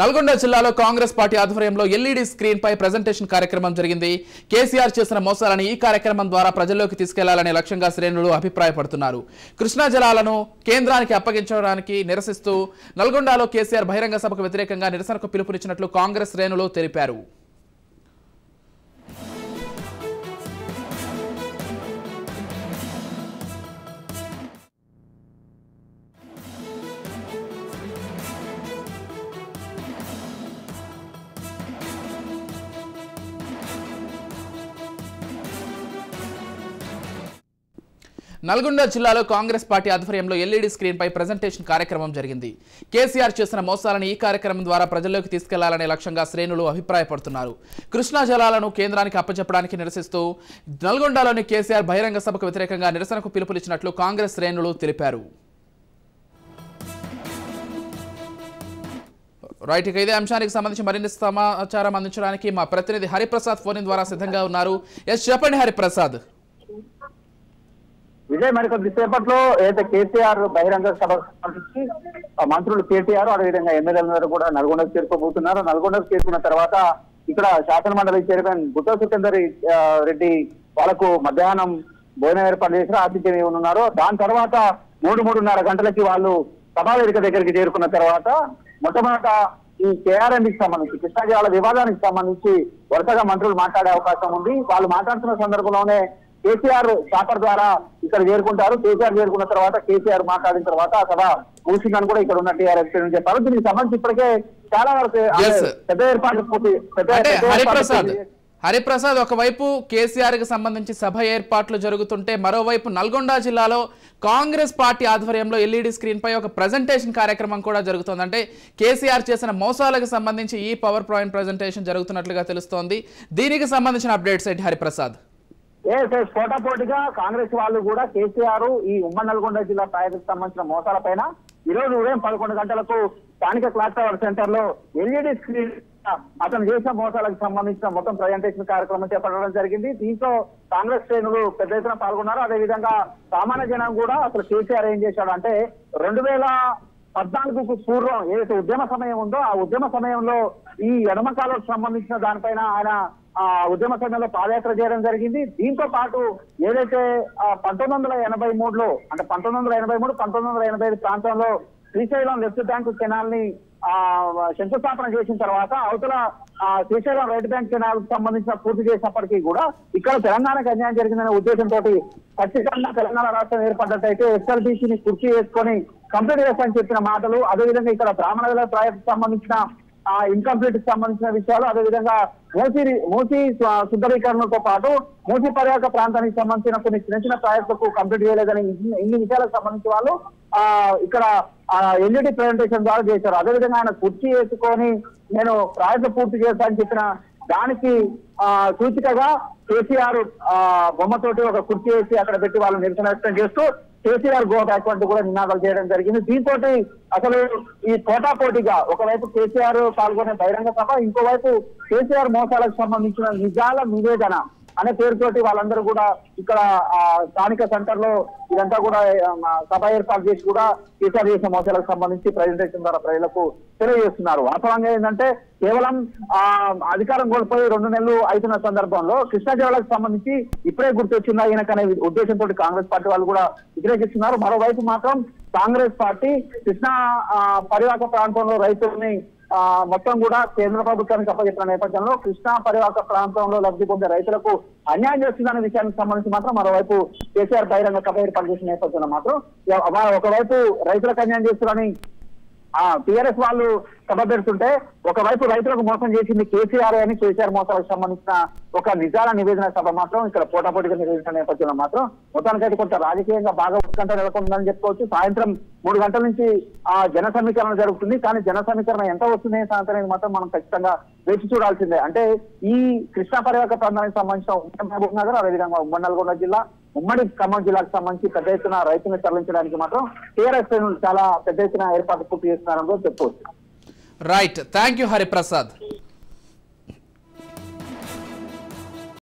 నల్గొండ జిల్లాలో కాంగ్రెస్ పార్టీ ఆధ్వర్యంలో LED screen పై presentation కార్యక్రమం జరిగింది. కేసీఆర్ చేసిన మోసాలను ఈ కార్యక్రమం ద్వారా ప్రజల్లోకి తీసుకెళ్లాలనే లక్ష్యంగా శ్రేణులు అభిప్రాయపడుతున్నారు. కృష్ణా జలాలను కేంద్రానికి అప్పగించడానికి నిరసిస్తూ నల్గొండలో కేసీఆర్ బహిరంగ సభకు వ్యతిరేకంగా నిరసనకు పిలుపునిచ్చినట్లు కాంగ్రెస్ శ్రేణులు తెలిపారు. నల్గొండ జిల్లాలో కాంగ్రెస్ పార్టీ ఆధ్వర్యంలో ఎల్ఈడి స్క్రీన్ పై ప్రెజెంటేషన్ కార్యక్రమం జరిగింది. కేసీఆర్ చేసిన మోసాలను ఈ కార్యక్రమం ద్వారా ప్రజల్లోకి తీసుకెళ్లాలనే లక్ష్యంగా శ్రేణులు అభిప్రాయపడుతున్నారు. కృష్ణా జలాలను కేంద్రానికి అప్పచెప్పడానికి నిరసిస్తూ నల్గొండలోని కేసీఆర్ బహిరంగ సభకు వ్యతిరేకంగా నిరసనకు పిలుపునిచ్చినట్లు కాంగ్రెస్ శ్రేణులు తెలిపారు. రైట్, ఇక ఇదే అంశానికి సంబంధించి మరిన్ని సమాచారం అందించడానికి మా ప్రతినిధి హరిప్రసాద్ ఫోన్ ద్వారా సిద్ధంగా ఉన్నారు. ఎస్, చెప్పండి హరిప్రసాద్. విజయ్, మరి కొద్దిసేపట్లో ఏదైతే కేసీఆర్ బహిరంగ సభకు సంబంధించి మంత్రులు కేటీఆర్ అదేవిధంగా ఎమ్మెల్యేలందరూ కూడా నల్గొండకు చేరుకోబోతున్నారు. నల్గొండకు చేరుకున్న తర్వాత ఇక్కడ శాసన మండలి చైర్మన్ గుత్తా సుఖేందర్ రెడ్డి వాళ్ళకు మధ్యాహ్నం భోజనం ఏర్పాటు చేసి ఆతిథ్యం ఇవ్వనున్నారు. దాని తర్వాత 3-3:30 గంటలకి వాళ్ళు సభా వేదిక దగ్గరికి చేరుకున్న తర్వాత మొట్టమొదట ఈ కేఆర్ఎంకి సంబంధించి కృష్ణా జలాల వివాదానికి సంబంధించి వరుసగా మంత్రులు మాట్లాడే అవకాశం ఉంది. వాళ్ళు మాట్లాడుతున్న సందర్భంలోనే కేసీఆర్ చాపర్ ద్వారా ఇక్కడ చేరుకుంటారు. కేసీఆర్ చేరుకున్న తర్వాత కేసీఆర్ మాట్లాడిన తర్వాత సభ ముగిసిందని కూడా ఇక్కడ ఉన్న టీఆర్ఎస్ చెప్పారు. దీనికి సంబంధించి ఇప్పటికే చాలా వరకు పెద్ద ఏర్పాట్లు హరిప్రసాద్, ఒకవైపు కేసీఆర్ కి సంబంధించి సభ ఏర్పాట్లు జరుగుతుంటే మరోవైపు నల్గొండ జిల్లాలో కాంగ్రెస్ పార్టీ ఆధ్వర్యంలో ఎల్ఈడి స్క్రీన్ పై ఒక ప్రెజెంటేషన్ కార్యక్రమం కూడా జరుగుతోంది. అంటే కేసీఆర్ చేసిన మోసాలకు సంబంధించి ఈ పవర్ పాయింట్ ప్రెజెంటేషన్ జరుగుతున్నట్లుగా తెలుస్తోంది. దీనికి సంబంధించిన అప్డేట్స్ ఏంటి హరిప్రసాద్? పోటాపోటీగా కాంగ్రెస్ వాళ్ళు కూడా కేసీఆర్ ఈ ఉమ్మడి నల్గొండ జిల్లా ప్రాజెక్టుకు సంబంధించిన మోసాల పైన ఈ రోజు ఉదయం 11 గంటలకు స్థానిక క్లాక్ టవర్ సెంటర్ లో ఎల్ఈడి స్క్రీన్ అతను చేసిన మోసాలకు సంబంధించిన మొత్తం ప్రజెంటేషన్ కార్యక్రమం చేపట్టడం జరిగింది. దీంతో కాంగ్రెస్ శ్రేణులు పెద్ద ఎత్తున పాల్గొన్నారు. అదేవిధంగా సామాన్య జనం కూడా అసలు కేసీఆర్ ఏం చేశాడు అంటే 2014కు పూర్వం ఏదైతే ఉద్యమ సమయం ఉందో ఆ ఉద్యమ సమయంలో ఈ ఎడమకాలకు సంబంధించిన దానిపైన ఆయన ఉద్యమ సమయంలో పాదయాత్ర చేయడం జరిగింది. దీంతో పాటు ఏదైతే 1983లో అంటే 1985 ప్రాంతంలో శ్రీశైలం లెఫ్ట్ బ్యాంక్ కెనాల్ ని శంకుస్థాపన చేసిన తర్వాత అవతల శ్రీశైలం రైట్ బ్యాంక్ కెనాల్ కు సంబంధించిన పూర్తి చేసినప్పటికీ కూడా ఇక్కడ తెలంగాణకు అన్యాయం జరిగిందనే ఉద్దేశంతో ఖచ్చితంగా తెలంగాణ రాష్ట్రం ఏర్పడ్డట్టయితే ఎస్ఎల్బీసీని కుర్చీ వేసుకొని కంప్లీట్ చేస్తామని చెప్పిన మాటలు, అదేవిధంగా ఇక్కడ బ్రాహ్మణ ప్రాజెక్టు సంబంధించిన ఇన్కంప్లీట్ కి సంబంధించిన విషయాలు, అదేవిధంగా మూసీ సుందరీకరణతో పాటు మూసీ పర్యాటక ప్రాంతానికి సంబంధించిన కొన్ని చిన్న ప్రాజెక్టులకు కంప్లీట్ చేయలేదని ఇన్ని విషయాలకు సంబంధించి వాళ్ళు ఇక్కడ ఎల్ఈడి ప్రెజెంటేషన్ ద్వారా చేశారు. అదేవిధంగా ఆయన కుర్చీ వేసుకొని నేను ప్రాజెక్టు పూర్తి చేస్తానని చెప్పిన దానికి సూచికగా కేసీఆర్ బొమ్మతోటి ఒక కుర్చీ వేసి అక్కడ పెట్టి వాళ్ళు నిరసన వ్యక్తం చేస్తూ కేసీఆర్ గో బ్యాక్ అంటూ కూడా నినాదాలు చేయడం జరిగింది. దీంతో అసలు ఈ పోటాపోటీగా ఒకవైపు కేసీఆర్ పాల్గొనే బహిరంగ సభ, ఇంకోవైపు కేసీఆర్ మోసాలకు సంబంధించిన నిజాల నివేదన అనే పేరుతోటి వాళ్ళందరూ కూడా ఇక్కడ స్థానిక సెంటర్ లో ఇదంతా కూడా సభ ఏర్పాటు చేసి కూడా కేసీఆర్ చేసిన మోసాలకు సంబంధించి ప్రెజెంటేషన్ ద్వారా ప్రజలకు తెలియజేస్తున్నారు. వాస్తవంగా ఏంటంటే కేవలం అధికారం కోల్పోయి 2 నెలలు అవుతున్న సందర్భంలో కృష్ణా జలాలకు సంబంధించి ఇప్పుడే గుర్తొచ్చిందా ఈయనకనే ఉద్దేశంతో కాంగ్రెస్ పార్టీ వాళ్ళు కూడా వ్యతిరేకిస్తున్నారు. మరోవైపు మాత్రం కాంగ్రెస్ పార్టీ కృష్ణా పరివాహక ప్రాంతంలో రైతుల్ని మొత్తం కూడా కేంద్ర ప్రభుత్వానికి అప్పచెప్పిన నేపథ్యంలో కృష్ణా పరివాహక ప్రాంతంలో లబ్ధి పొందే రైతులకు అన్యాయం చేస్తుందనే విషయానికి సంబంధించి మాత్రం మరోవైపు కేసీఆర్ బహిరంగ సభ ఏర్పాటు చేసిన నేపథ్యంలో మాత్రం ఒకవైపు రైతులకు అన్యాయం చేస్తున్నారని టీఆర్ఎస్ వాళ్ళు సభ పెడుతుంటే ఒకవైపు రైతులకు మోసం చేసింది కేసీఆర్ అని కేసీఆర్ మోసాలకు సంబంధించిన ఒక నిజాల నివేదన సభ మాత్రం ఇక్కడ పోటాపోటీగా నిర్వహించిన నేపథ్యంలో మాత్రం మొత్తానికైతే కొంత రాజకీయంగా బాగా ఉత్కంఠ నెలకొందని చెప్పుకోవచ్చు. సాయంత్రం 3 గంటల నుంచి జన సమీకరణ జరుగుతుంది. కానీ జన సమీకరణ ఎంత వస్తుంది సాయంత్రం మాత్రం మనం ఖచ్చితంగా వేచి చూడాల్సిందే. అంటే ఈ కృష్ణా పరివాహక ప్రాంతానికి సంబంధించిన ఉమ్మడి మహబూబ్ నగర్, అదేవిధంగా ఉమ్మడి నల్గొండ జిల్లా, ఉమ్మడి ఖమ్మం జిల్లాకు సంబంధించి పెద్ద ఎత్తున రైతులను తరలించడానికి మాత్రం టీఆర్ఎస్ చాలా పెద్ద ఎత్తున ఏర్పాటు పూర్తి చేస్తున్నారని చెప్పుకోవచ్చు. Right, thank you Hariprasad.